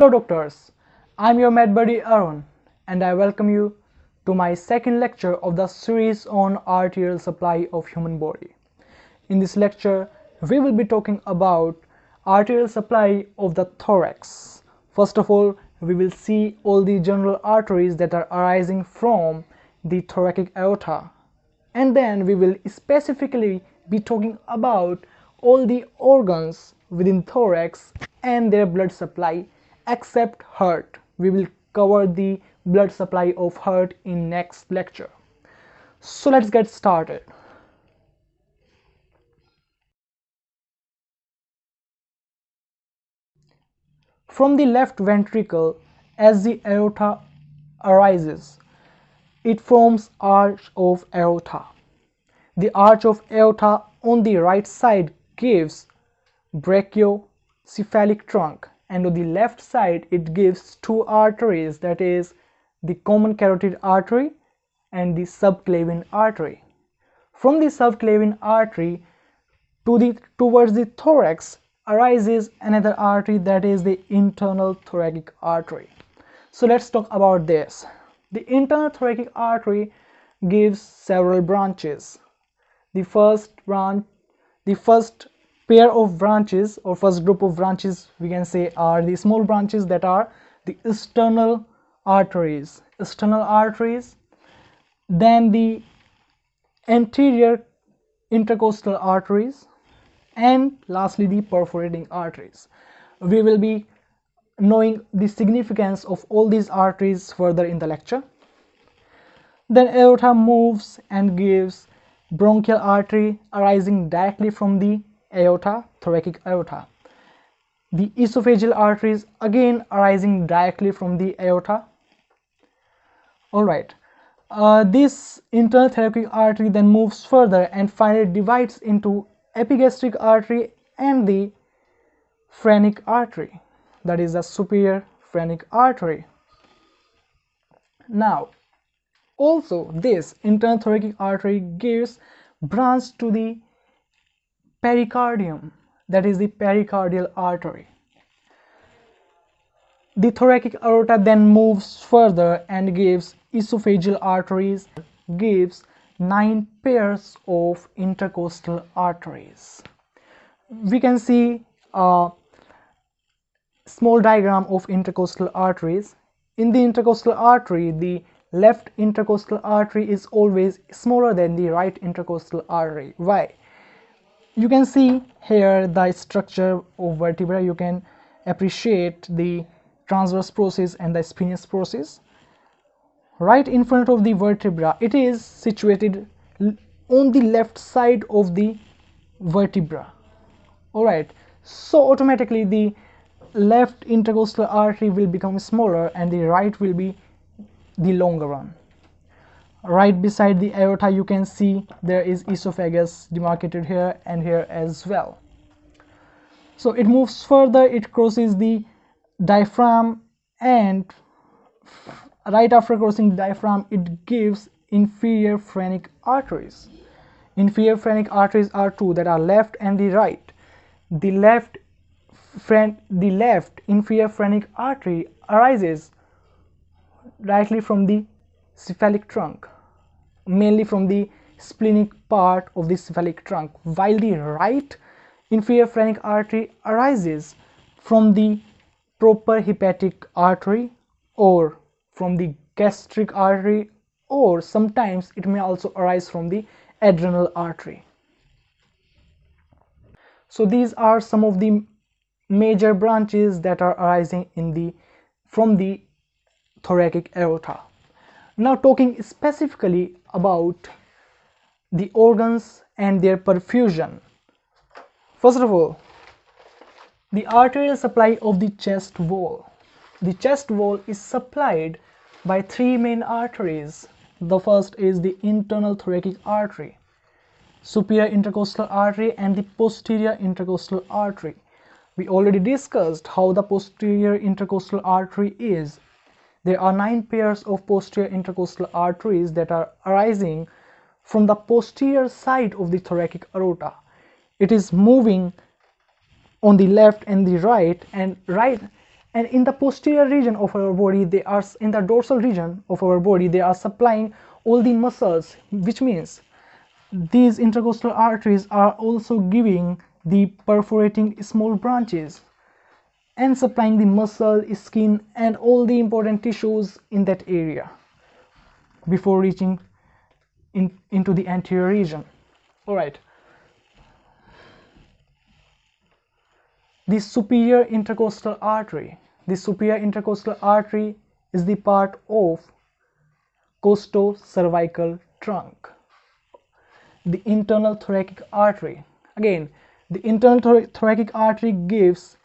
Hello doctors, I'm your med buddy Arun and I welcome you to my second lecture of the series on arterial supply of human body. In this lecture, we will be talking about arterial supply of the thorax. First of all, we will see all the general arteries that are arising from the thoracic aorta, and then we will specifically be talking about all the organs within thorax and their blood supply except heart. We will cover the blood supply of heart in next lecture. So let's get started. From the left ventricle, as the aorta arises, it forms arch of aorta. The arch of aorta on the right side gives brachiocephalic trunk, and on the left side it gives two arteries, that is the common carotid artery and the subclavian artery. From the subclavian artery towards the thorax arises another artery, that is the internal thoracic artery. So let's talk about this. The internal thoracic artery gives several branches. The first pair of branches or first group of branches we can say are the small branches, that are the external arteries, then the anterior intercostal arteries, and lastly the perforating arteries. We will be knowing the significance of all these arteries further in the lecture. Then aorta moves and gives bronchial artery arising directly from the aorta, thoracic aorta. The esophageal arteries again arising directly from the aorta. Alright, this internal thoracic artery then moves further and finally divides into epigastric artery and the phrenic artery, that is the superior phrenic artery. Now, also this internal thoracic artery gives branch to the pericardium, that is the pericardial artery. The thoracic aorta then moves further and gives esophageal arteries, gives 9 pairs of intercostal arteries. We can see a small diagram of intercostal arteries. In the intercostal artery, the left intercostal artery is always smaller than the right intercostal artery. Why? You can see here the structure of vertebra. You can appreciate the transverse process and the spinous process. Right in front of the vertebra, it is situated on the left side of the vertebra. Alright, so automatically the left intercostal artery will become smaller and the right will be the longer one. Right beside the aorta, you can see there is esophagus demarcated here and here as well. So it moves further, it crosses the diaphragm, and right after crossing the diaphragm it gives inferior phrenic arteries. Inferior phrenic arteries are two, that are left and the right. The left inferior phrenic artery arises directly from the cephalic trunk, mainly from the splenic part of the cephalic trunk, while the right inferior phrenic artery arises from the proper hepatic artery or from the gastric artery, or sometimes it may also arise from the adrenal artery. So these are some of the major branches that are arising from the thoracic aorta. Now talking specifically about the organs and their perfusion. First of all, the arterial supply of the chest wall. The chest wall is supplied by three main arteries. The first is the internal thoracic artery, superior intercostal artery, and the posterior intercostal artery. We already discussed how the posterior intercostal artery is. There are 9 pairs of posterior intercostal arteries that are arising from the posterior side of the thoracic aorta. It is moving on the left and the right, and And in the posterior region of our body, they are in the dorsal region of our body, they are supplying all the muscles, which means these intercostal arteries are also giving the perforating small branches and supplying the muscle, skin, and all the important tissues in that area before reaching into the anterior region. All right. The superior intercostal artery. The superior intercostal artery is the part of costocervical trunk. The internal thoracic artery. Again, the internal thoracic artery gives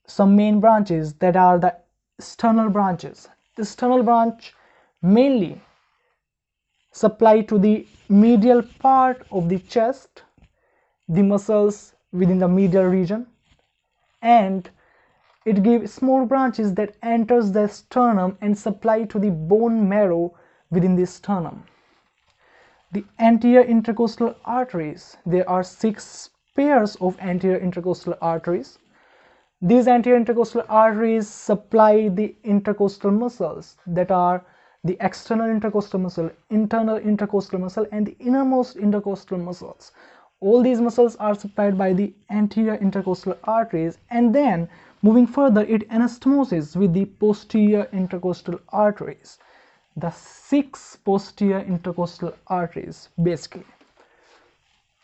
some main branches that are the sternal branches. The sternal branch mainly supply to the medial part of the chest, the muscles within the medial region, and it gives small branches that enters the sternum and supply to the bone marrow within the sternum. The anterior intercostal arteries. There are 6 pairs of anterior intercostal arteries. These anterior intercostal arteries supply the intercostal muscles that are the external intercostal muscle, internal intercostal muscle, and the innermost intercostal muscles. All these muscles are supplied by the anterior intercostal arteries, and then moving further, it anastomoses with the posterior intercostal arteries. The 6 posterior intercostal arteries basically.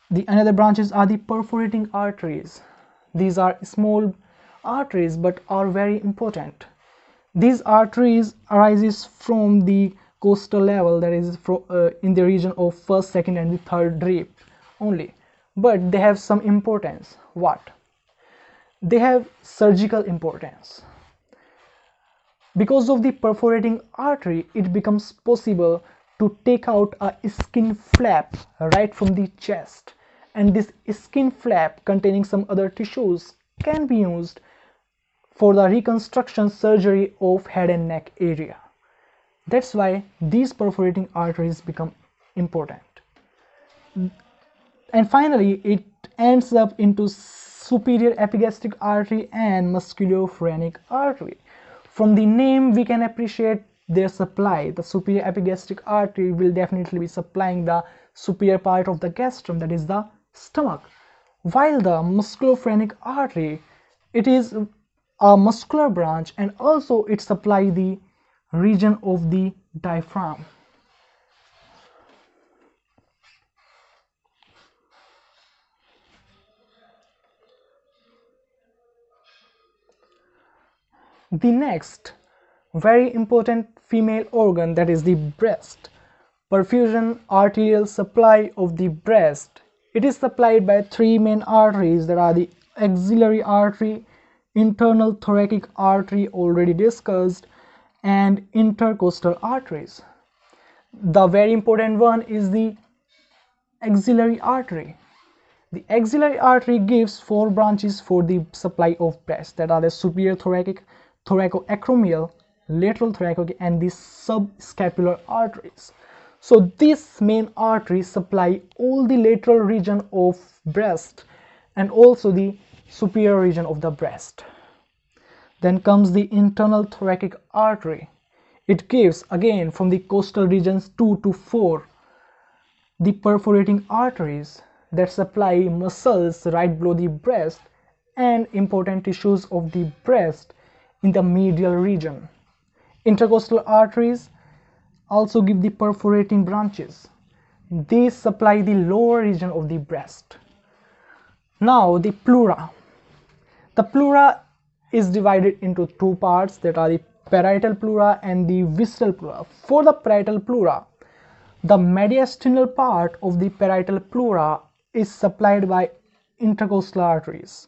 The another branches are the perforating arteries. These are small arteries but are very important. These arteries arises from the costal level, that is in the region of first, second, and the third rib only, but they have some importance. What? They have surgical importance. Because of the perforating artery, it becomes possible to take out a skin flap right from the chest, and this skin flap containing some other tissues can be used for the reconstruction surgery of head and neck area. That's why these perforating arteries become important. And finally, it ends up into superior epigastric artery and musculophrenic artery. From the name, we can appreciate their supply. The superior epigastric artery will definitely be supplying the superior part of the gastrum, that is the stomach, while the musculophrenic artery, it is a muscular branch, and also it supplies the region of the diaphragm. The next very important female organ, that is the breast. Perfusion arterial supply of the breast. It is supplied by 3 main arteries, that are the axillary artery, internal thoracic artery already discussed, and intercostal arteries. The very important one is the axillary artery. The axillary artery gives 4 branches for the supply of breast, that are the superior thoracic, thoracoacromial, lateral thoracic, and the subscapular arteries. So these main arteries supply all the lateral region of breast and also the superior region of the breast. Then comes the internal thoracic artery. It gives again from the costal regions 2 to 4 the perforating arteries that supply muscles right below the breast and important tissues of the breast in the medial region. Intercostal arteries also give the perforating branches. These supply the lower region of the breast. Now the pleura. The pleura is divided into 2 parts, that are the parietal pleura and the visceral pleura. For the parietal pleura, the mediastinal part of the parietal pleura is supplied by intercostal arteries,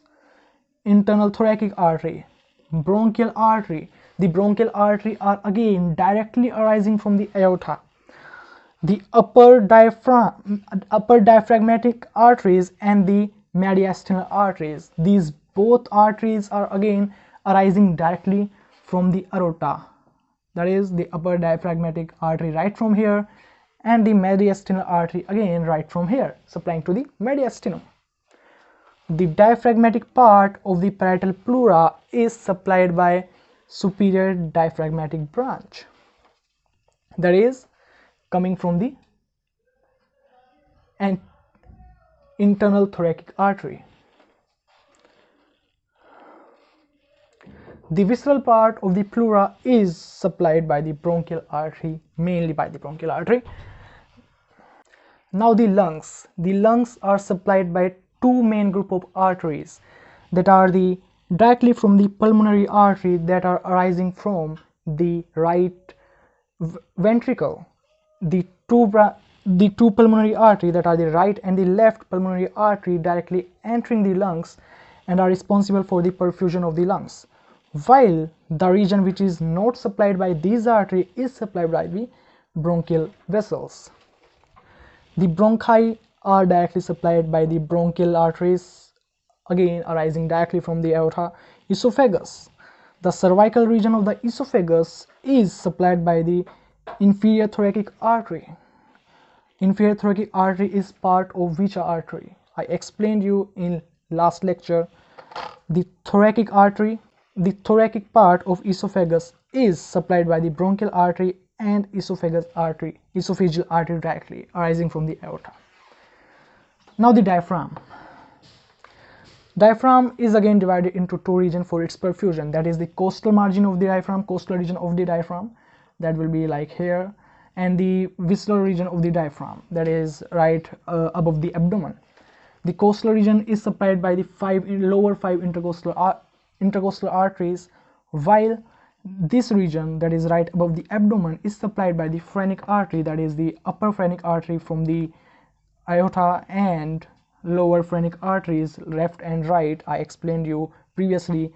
internal thoracic artery, bronchial artery. The bronchial artery are again directly arising from the aorta. The upper diaphragmatic arteries and the mediastinal arteries. These both arteries are again arising directly from the aorta. That is the upper diaphragmatic artery right from here, and the mediastinal artery again right from here, supplying to the mediastinum. The diaphragmatic part of the parietal pleura is supplied by superior diaphragmatic branch, that is coming from the internal thoracic artery. The visceral part of the pleura is supplied by the bronchial artery, mainly by the bronchial artery. Now the lungs are supplied by two main group of arteries that are the directly from the pulmonary artery that are arising from the right ventricle. The two pulmonary artery that are the right and the left pulmonary artery directly entering the lungs and are responsible for the perfusion of the lungs, while the region which is not supplied by these arteries is supplied by the bronchial vessels. The bronchi are directly supplied by the bronchial arteries, again arising directly from the aorta. Esophagus, the cervical region of the esophagus is supplied by the inferior thoracic artery. Inferior thoracic artery is part of which artery? I explained you in last lecture. The thoracic artery, the thoracic part of esophagus is supplied by the bronchial artery and esophageal artery directly arising from the aorta. Now the diaphragm. Diaphragm is again divided into two regions for its perfusion, that is the costal margin of the diaphragm, coastal region of the diaphragm, that will be like here, and the visceral region of the diaphragm, that is right above the abdomen. The coastal region is supplied by the lower five intercostal arteries, while this region that is right above the abdomen is supplied by the phrenic artery, that is the upper phrenic artery from the aorta and lower phrenic arteries left and right. I explained you previously,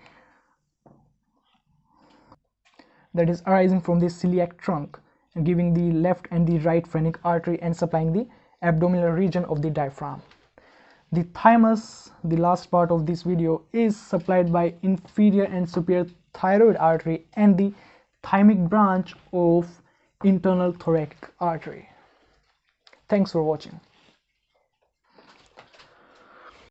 that is arising from the celiac trunk and giving the left and the right phrenic artery and supplying the abdominal region of the diaphragm. The thymus, the last part of this video, is supplied by inferior and superior thyroid artery and the thymic branch of internal thoracic artery. Thanks for watching.